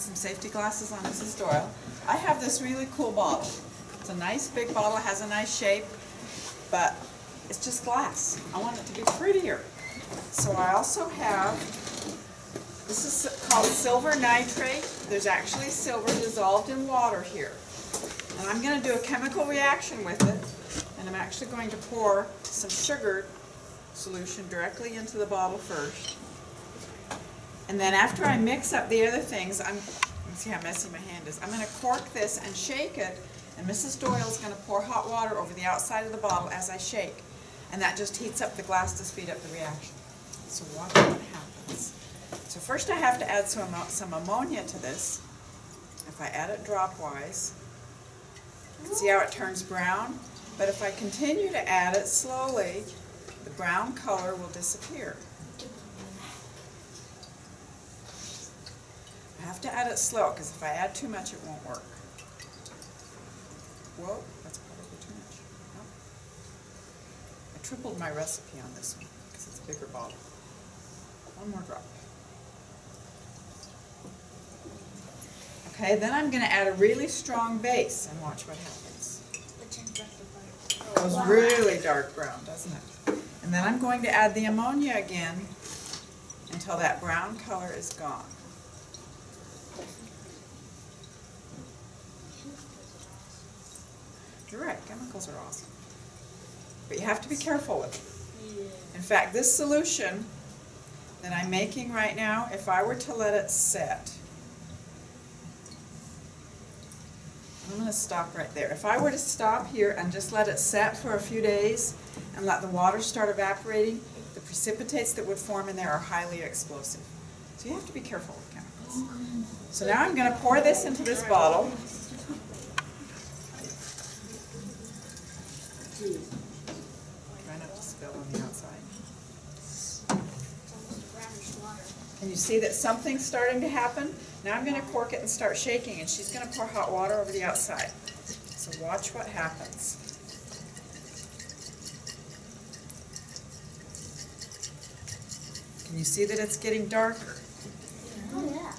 some safety glasses on Mrs. Doyle. I have this really cool bottle. It's a nice big bottle, it has a nice shape, but it's just glass. I want it to be prettier. So I also have, this is called silver nitrate. There's actually silver dissolved in water here. And I'm going to do a chemical reaction with it, and I'm actually going to pour some sugar solution directly into the bottle first. And then after I mix up the other things, you can see how messy my hand is, I'm going to cork this and shake it, and Mrs. Doyle's going to pour hot water over the outside of the bottle as I shake. And that just heats up the glass to speed up the reaction. So watch what happens. So first I have to add some ammonia to this. If I add it dropwise, you can see how it turns brown. But if I continue to add it slowly, the brown color will disappear. I have to add it slow, because if I add too much, it won't work. Whoa, that's probably too much. No. I tripled my recipe on this one, because it's a bigger bottle. One more drop. Okay, then I'm going to add a really strong base, and watch what happens. It goes really dark brown, doesn't it? And then I'm going to add the ammonia again until that brown color is gone. You're right, chemicals are awesome. But you have to be careful with them. In fact, this solution that I'm making right now, if I were to let it set, I'm going to stop right there. If I were to stop here and just let it set for a few days and let the water start evaporating, the precipitates that would form in there are highly explosive. So you have to be careful with chemicals. So now I'm going to pour this into this bottle. Try not to spill on the outside. And you see that something's starting to happen? Now I'm going to cork it and start shaking, and she's going to pour hot water over the outside. So watch what happens. Can you see that it's getting darker? Oh, yeah.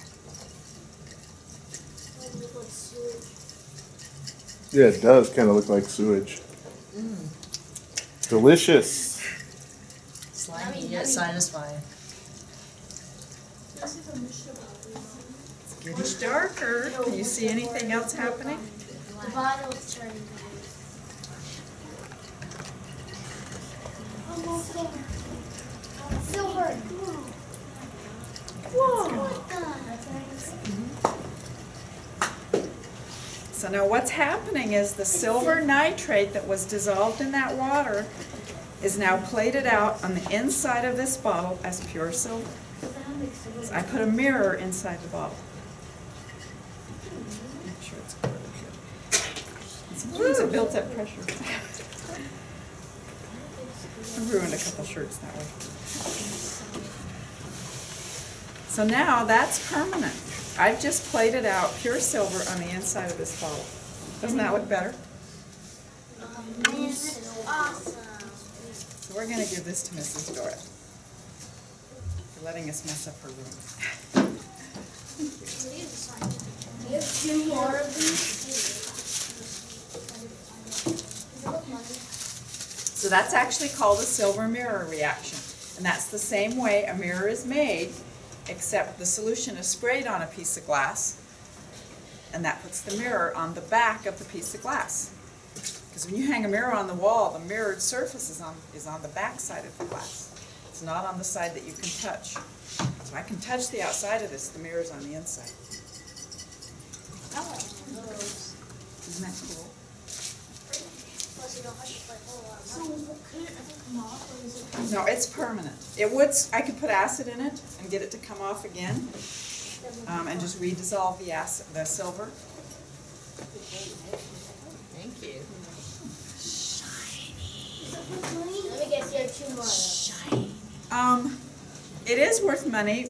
Yeah, it does kind of look like sewage. Delicious. Slimy yet satisfying. It's getting darker. Can you see anything else happening? The bottle is turning blue. Almost there. Silver. Whoa. What the? So now what's happening is the silver nitrate that was dissolved in that water is now plated out on the inside of this bottle as pure silver. So I put a mirror inside the bottle. Make sure it's really good. Sometimes it builds up pressure. I ruined a couple shirts that way. So now that's permanent. I've just plated out pure silver on the inside of this bottle. Doesn't that look better? This is awesome. So we're going to give this to Mrs. Doyle for letting us mess up her room. You have 2 more of these? So that's actually called a silver mirror reaction. And that's the same way a mirror is made, except the solution is sprayed on a piece of glass, and that puts the mirror on the back of the piece of glass. Because when you hang a mirror on the wall, the mirrored surface is on the back side of the glass. It's not on the side that you can touch. So I can touch the outside of this, the mirror's on the inside. I like those. Isn't that cool? Plus you don't have to play a whole lot. So could it ever come off, or is it? No, it's permanent. It would. I could put acid in it and get it to come off again, and just redissolve the acid, the silver. Thank you. Let me guess, you have 2 more. Shiny. It is worth money.